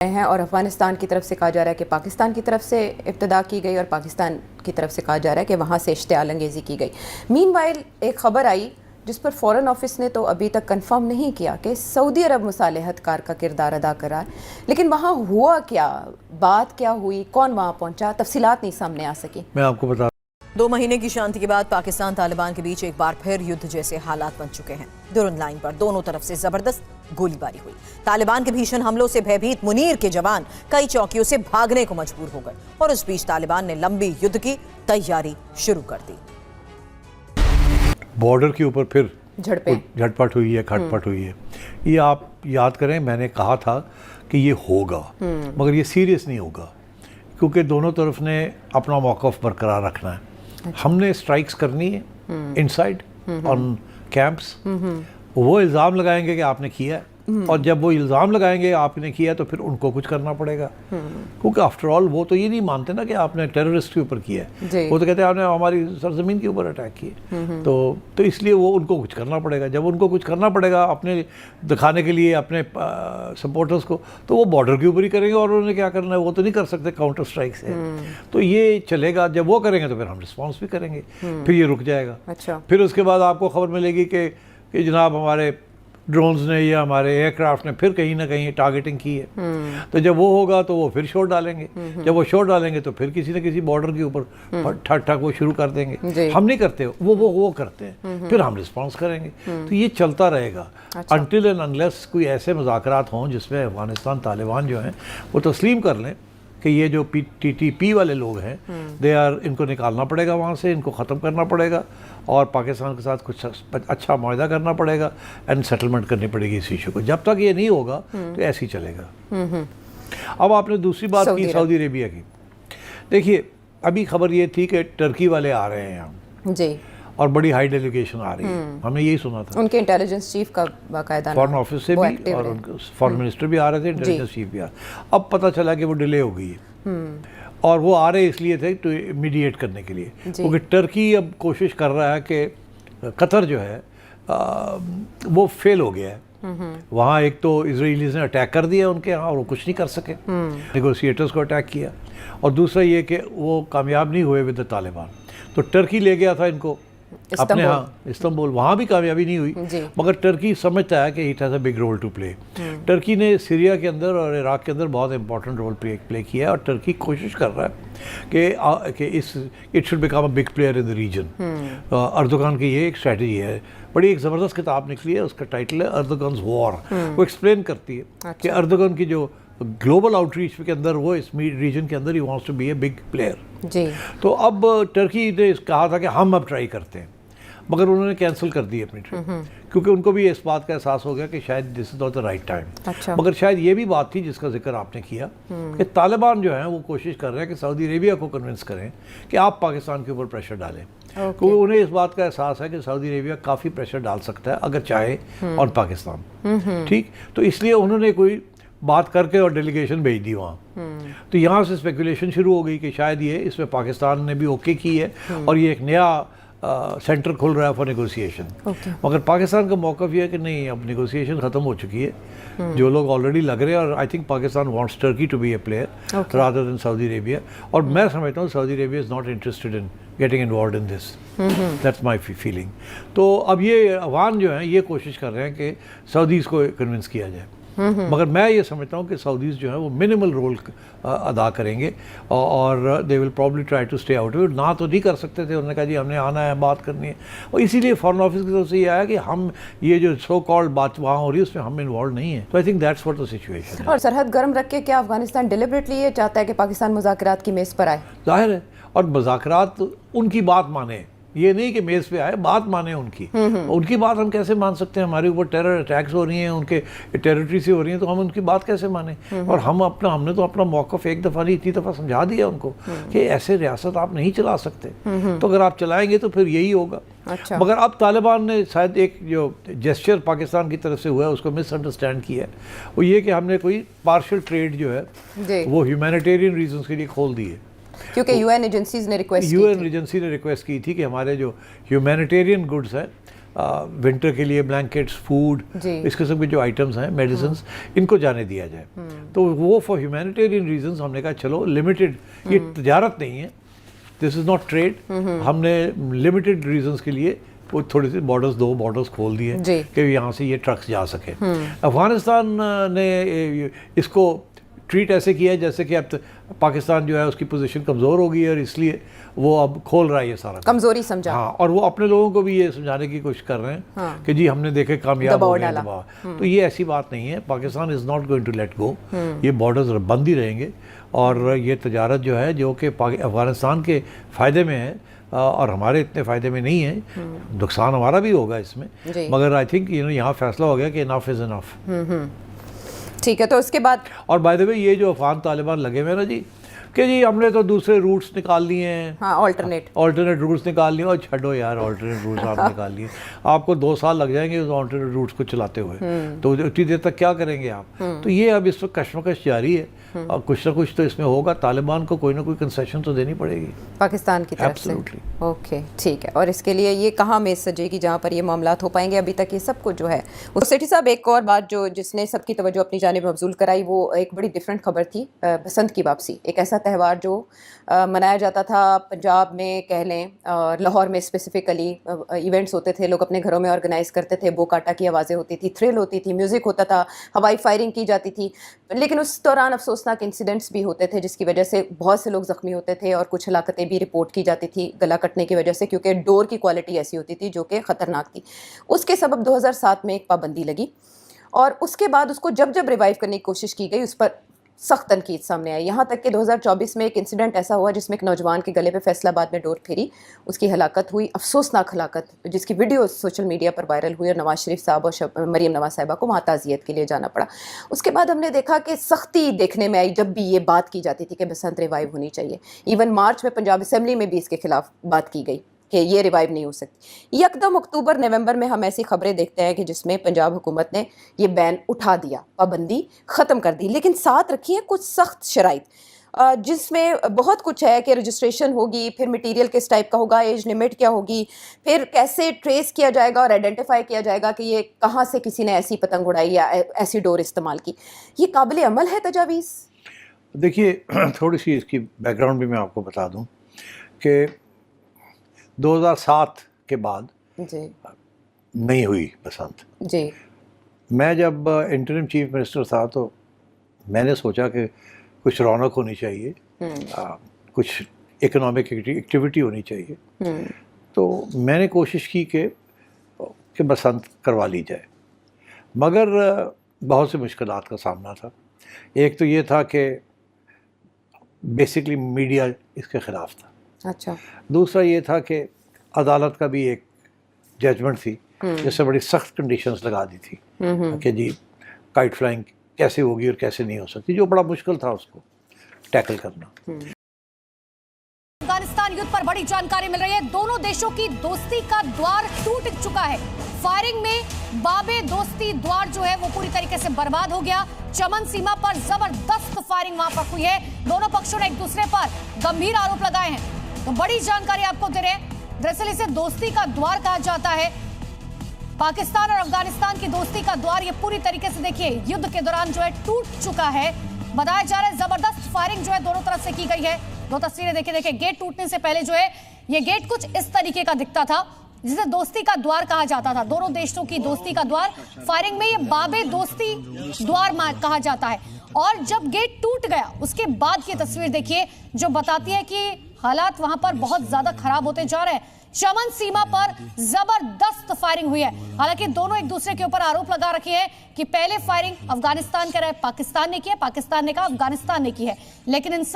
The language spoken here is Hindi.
हैं और अफगानिस्तान की तरफ से कहा जा रहा है कि पाकिस्तान की तरफ से इब्तिदा की गई और पाकिस्तान की तरफ से कहा जा रहा है कि वहाँ से इश्तियाल अंगेज़ी की गई। मीनवाइल एक ख़बर आई जिस पर फ़ॉरेन ऑफिस ने तो अभी तक कंफर्म नहीं किया कि सऊदी अरब मुसालहतकार का किरदार अदा कर रहा है, लेकिन वहाँ हुआ क्या, बात क्या हुई, कौन वहाँ पहुँचा, तफसीलात नहीं सामने आ सकी। मैं आपको बता 2 महीने की शांति के बाद पाकिस्तान तालिबान के बीच एक बार फिर युद्ध जैसे हालात बन चुके हैं। दुरुन लाइन पर दोनों तरफ से जबरदस्त गोलीबारी हुई। तालिबान के भीषण हमलों से भयभीत मुनीर के जवान कई चौकियों से भागने को मजबूर हो गए और उस बीच तालिबान ने लंबी युद्ध की तैयारी शुरू कर दी। बॉर्डर के ऊपर फिर झटपट हुई है, खटपट हुई है। ये आप याद करें, मैंने कहा था कि ये होगा, मगर ये सीरियस नहीं होगा क्योंकि दोनों तरफ ने अपना मौक़िफ़ बरकरार रखना है। हमने स्ट्राइक्स करनी है इनसाइड ऑन कैंप्स। वो इल्ज़ाम लगाएंगे कि आपने किया है, और जब वो इल्ज़ाम लगाएंगे आपने किया तो फिर उनको कुछ करना पड़ेगा, क्योंकि आफ्टर ऑल वो तो ये नहीं मानते ना कि आपने टेररिस्ट के ऊपर किया है, वो तो कहते हैं आपने हमारी सरजमीन के ऊपर अटैक किए। तो इसलिए वो उनको कुछ करना पड़ेगा। जब उनको कुछ करना पड़ेगा अपने दिखाने के लिए अपने सपोर्टर्स को, तो वो बॉर्डर के ऊपर ही करेंगे और उन्होंने क्या करना है वो तो नहीं कर सकते काउंटर स्ट्राइक से। तो ये चलेगा, जब वो करेंगे तो फिर हम रिस्पॉन्स भी करेंगे, फिर ये रुक जाएगा। अच्छा, फिर उसके बाद आपको खबर मिलेगी कि जनाब हमारे ड्रोन्स ने या हमारे एयरक्राफ्ट ने फिर कहीं ना कहीं टारगेटिंग की है। तो जब वो होगा तो वो फिर शॉट डालेंगे, जब वो शॉट डालेंगे तो फिर किसी न किसी बॉर्डर के ऊपर ठक ठक वो शुरू कर देंगे। हम नहीं करते, वो करते हैं, फिर हम रिस्पांस करेंगे। तो ये चलता रहेगा अनटिल एंड अनलेस कोई ऐसे मुज़ाकरात हों जिसमें अफगानिस्तान तालिबान जो हैं वो तस्लीम कर लें कि ये जो TTP वाले लोग हैं इनको निकालना पड़ेगा वहाँ से, इनको ख़त्म करना पड़ेगा और पाकिस्तान के साथ कुछ अच्छा मुआहदा करना पड़ेगा एंड सेटलमेंट करनी पड़ेगी इस इशू को। जब तक ये नहीं होगा तो ऐसे ही चलेगा। अब आपने दूसरी बात की सऊदी अरेबिया की। देखिए, अभी खबर ये थी कि टर्की वाले आ रहे हैं यहाँ जी, और बड़ी हाई डेलीगेशन आ रही है। हमने यही सुना था, उनके इंटेलिजेंस चीफ का बाकायदा फॉरेन ऑफिस से भी और उनके फॉरेन मिनिस्टर भी आ रहे थे, इंटेलिजेंस चीफ भी आ रहे। अब पता चला कि वो डिले हो गई है और वो आ रहे इसलिए थे टू मीडिएट करने के लिए, क्योंकि टर्की अब कोशिश कर रहा है कि कतर जो है वो फेल हो गया है। वहाँ एक तो इजराइलीज़ ने अटैक कर दिया उनके यहाँ और वो कुछ नहीं कर सके, नेगोशिएटर्स को अटैक किया, और दूसरा ये कि वो कामयाब नहीं हुए विद तालिबान। तो टर्की ले गया था इनको अपने यहाँ इस्तांबुल, वहाँ भी कामयाबी नहीं हुई, मगर टर्की समझता है कि it has a big role to play. Turkey ने सीरिया के अंदर और इराक के अंदर बहुत इंपॉर्टेंट रोल प्ले किया है और टर्की कोशिश कर रहा है कि it should become a big player in the region. Erdogan की ये एक स्ट्रैटेजी है। बड़ी एक ज़बरदस्त किताब निकली है, उसका टाइटल है अर्दोगान्स वॉर। वो एक्सप्लेन करती है कि अर्दोगान की जो ग्लोबल आउटरीच के अंदर वो इस रीजन के अंदर ही wants to be a big player जी। तो अब टर्की ने कहा था कि हम अब ट्राई करते हैं, मगर उन्होंने कैंसिल कर दी अपनी ट्रिप, क्योंकि उनको भी इस बात का एहसास हो गया कि शायद this is not the right time. अच्छा। मगर शायद ये भी बात थी जिसका जिक्र आपने किया कि तालिबान जो हैं वो कोशिश कर रहे हैं कि सऊदी अरेबिया को कन्विंस करें कि आप पाकिस्तान के ऊपर प्रेशर डालें, क्योंकि उन्हें इस बात का एहसास है कि सऊदी अरेबिया काफ़ी प्रेशर डाल सकता है अगर चाहे ऑन पाकिस्तान। ठीक, तो इसलिए उन्होंने कोई बात करके और डेलीगेशन भेज दी वहाँ। तो यहाँ से स्पेकुलेशन शुरू हो गई कि शायद ये इसमें पाकिस्तान ने भी ओके की है और ये एक नया सेंटर खुल रहा है फॉर नेगोशिएशन। मगर पाकिस्तान का मौक़िफ़ ये है कि नहीं, अब नेगोशिएशन ख़त्म हो चुकी है, जो लोग ऑलरेडी लग रहे हैं, और I think Pakistan wants Turkey to be a player rather than Saudi Arabia. और मैं समझता हूँ Saudi Arabia is not interested in getting involve in this, that's my feeling. तो अब ये अफगान जो हैं ये कोशिश कर रहे हैं कि सऊदीज़ को कन्विंस किया जाए, मगर मैं ये समझता हूँ कि सऊदीज़ जो है वो मिनिमल रोल अदा करेंगे और they will probably try to stay out. ना तो नहीं कर सकते थे, उन्होंने कहा जी हमने आना है, बात करनी है, और इसीलिए फॉरेन ऑफिस की तरफ से ये आया कि हम ये जो सो कॉल्ड बात वहाँ हो रही है उसमें हम इन्वॉल्व नहीं है। तो I think that's what the situation. और सरहद गर्म रख के क्या अफगानिस्तान डिलिबरेटली ये चाहता है कि पाकिस्तान मुज़ाकरात की मेज़ पर आए? जाहिर है, और मुज़ाकरात उनकी बात माने, ये नहीं कि मेज़ पे आए, बात माने उनकी बात हम कैसे मान सकते हैं? हमारे ऊपर टेरर अटैक्स हो रही हैं, उनके टेरिटरी से हो रही हैं, तो हम उनकी बात कैसे माने? और हमने तो अपना मौक़िफ़ एक दफ़ा नहीं इतनी दफ़ा समझा दिया उनको कि ऐसे रियासत आप नहीं चला सकते, तो अगर आप चलाएंगे तो फिर यही होगा। अच्छा। मगर अब तालिबान ने शायद एक जो जेस्चर पाकिस्तान की तरफ से हुआ है उसको मिसअंडरस्टैंड किया है, वो ये कि हमने कोई पार्शियल ट्रेड जो है वो ह्यूमैनिटेरियन रीजंस के लिए खोल दी है, क्योंकि यूएन एजेंसी ने रिक्वेस्ट की थी कि हमारे जो ह्यूमैनिटेरियन गुड्स हैं विंटर के लिए ब्लैंकेट्स, फूड, जी। इस किस्म के जो आइटम्स हैं, मेडिसिन, इनको जाने दिया जाए। तो वो फॉर ह्यूमैनिटेरियन रीजंस हमने कहा चलो लिमिटेड, ये तजारत नहीं है, दिस इज़ नॉट ट्रेड, हमने लिमिटेड रीजंस के लिए वो थोड़ी सी दो बॉर्डर्स खोल दिए कि यहाँ से ये ट्रक्स जा सके। अफगानिस्तान ने इसको ट्रीट ऐसे किया है जैसे कि अब पाकिस्तान जो है उसकी पोजीशन कमज़ोर हो गई है और इसलिए वो अब खोल रहा है ये सारा कमजोरी समझा। हाँ, और वो अपने लोगों को भी ये समझाने की कोशिश कर रहे हैं कि जी हमने देखे कामयाब हो गए दबाव। तो ये ऐसी बात नहीं है, Pakistan is not going to let go, ये बॉर्डर्स बंद ही रहेंगे और ये तजारत जो है जो कि अफगानिस्तान के फ़ायदे में है और हमारे इतने फ़ायदे में नहीं है, नुकसान हमारा भी होगा इसमें, मगर आई थिंक यहाँ फैसला हो गया कि इनफ इज़ इनफ। ठीक है, तो उसके बाद और बाय द वे ये जो अफगान तालिबान लगे हुए ना जी कि जी हमने तो दूसरे रूट्स निकाल लिए हैं, हाँ, ऑल्टरनेट रूट्स निकाल लिए, और छड़ो यार ऑल्टरनेट रूट्स आप निकाल लिए, आपको 2 साल लग जाएंगे उस ऑल्टरनेट रूट्स को चलाते हुए, तो इतनी देर तक क्या करेंगे आप? तो ये अब इस वक्त कशमकश जारी है और कुछ ना कुछ तो इसमें होगा, तालिबान को कोई ना कोई कंसेशन तो देनी पड़ेगी पाकिस्तान की तरफ से। ओके, ठीक है, और इसके लिए ये कहाँ मेज सजेगी जहाँ पर ये मामलात हो पाएंगे? अभी तक ये सब कुछ जो है सेठी साहब, एक और बात जो जिसने सबकी तवज्जो अपनी जानिब मबजूल कराई वो एक बड़ी डिफरेंट खबर थी, बसंत की वापसी। एक ऐसा त्यौहार जो मनाया जाता था पंजाब में कह लें, और लाहौर में स्पेसिफिकली इवेंट्स होते थे, लोग अपने घरों में ऑर्गेनाइज करते थे, बोकाटा की आवाज़ें होती थी, थ्रिल होती थी, म्यूज़िक होता था, हवाई फायरिंग की जाती थी, लेकिन उस दौरान अफसोसनाक इंसिडेंट्स भी होते थे जिसकी वजह से बहुत से लोग ज़ख्मी होते थे और कुछ हलाकतें भी रिपोर्ट की जाती थी गला कटने की वजह से, क्योंकि डोर की क्वालिटी ऐसी होती थी जो कि ख़तरनाक थी। उसके सबब 2007 में एक पाबंदी लगी और उसके बाद उसको जब जब रिवाइव करने की कोशिश की गई उस पर सख्त तनकीद सामने आई। यहाँ तक कि 2024 में एक इंसिडेंट ऐसा हुआ जिसमें एक नौजवान के गले पे फैसलाबाद में डोर फिरी, उसकी हलाकत हुई, अफसोसनाक हलाकत, जिसकी वीडियो सोशल मीडिया पर वायरल हुई और नवाज शरीफ साहब और मरीम नवाज साहिबा को वहाँ ताज़ियत के लिए जाना पड़ा। उसके बाद हमने देखा कि सख्ती देखने में आई जब भी ये बात की जाती थी कि बसंत रिवाइव होनी चाहिए। इवन मार्च में पंजाब असम्बली में भी इसके खिलाफ बात की गई कि ये रिवाइव नहीं हो सकती। यकदम अक्टूबर नवंबर में हम ऐसी खबरें देखते हैं कि जिसमें पंजाब हुकूमत ने ये बैन उठा दिया, पाबंदी ख़त्म कर दी, लेकिन साथ रखी है कुछ सख्त शराइत जिसमें बहुत कुछ है कि रजिस्ट्रेशन होगी, फिर मटेरियल किस टाइप का होगा, एज लिमिट क्या होगी, फिर कैसे ट्रेस किया जाएगा और आइडेंटिफाई किया जाएगा कि ये कहाँ से किसी ने ऐसी पतंग उड़ाई या ऐसी डोर इस्तेमाल की। ये काबिल अमल है तजावीज़? देखिए, थोड़ी सी इसकी बैकग्राउंड भी मैं आपको बता दूं कि 2007 के बाद जी नहीं हुई बसंत। जी, मैं जब इंटरिम चीफ मिनिस्टर था तो मैंने सोचा कि कुछ रौनक होनी चाहिए, कुछ इकोनॉमिक एक्टिविटी होनी चाहिए, तो मैंने कोशिश की कि बसंत करवा ली जाए, मगर बहुत से मुश्किलात का सामना था। एक तो ये था कि बेसिकली मीडिया इसके ख़िलाफ़ था। अच्छा। दूसरा ये था कि अदालत का भी एक जजमेंट थी जिससे बड़ी सख्त कंडीशंस लगा दी थी कि जी काइट फ्लाइंग कैसे होगी और कैसे नहीं हो सकती, जो बड़ा मुश्किल था उसको टैकल करना। अफगानिस्तान युद्ध पर बड़ी जानकारी मिल रही है। दोनों देशों की दोस्ती का द्वार टूट चुका है। फायरिंग में बाबे दोस्ती द्वार जो है वो पूरी तरीके से बर्बाद हो गया। चमन सीमा पर जबरदस्त फायरिंग वहां पर हुई है। दोनों पक्षों ने एक दूसरे पर गंभीर आरोप लगाए हैं। तो बड़ी जानकारी आपको दे रहे हैं। दरअसल इसे दोस्ती का द्वार कहा जाता है। पाकिस्तान और अफगानिस्तान की दोस्ती का द्वार ये पूरी तरीके से देखिए युद्ध के दौरान जो है टूट चुका है। बताया जा रहा है जबरदस्त फायरिंग जो है दोनों तरफ से की गई है। दो तस्वीरें देखिए गेट टूटने से पहले जो है ये गेट कुछ इस तरीके का दिखता था जिसे दोस्ती का द्वार कहा जाता था। दोनों देशों की दोस्ती का द्वार। फायरिंग में ये बाबे दोस्ती द्वार कहा जाता है। और जब गेट टूट गया उसके बाद की तस्वीर देखिए जो बताती है कि हालात वहां पर बहुत ज्यादा खराब होते जा रहे हैं। चमन सीमा पर जबरदस्त फायरिंग हुई है। हालांकि दोनों एक दूसरे के ऊपर आरोप लगा रखे हैं कि पहले फायरिंग अफगानिस्तान कह रहा है पाकिस्तान ने की है, पाकिस्तान ने कहा अफगानिस्तान ने की है, लेकिन इन सब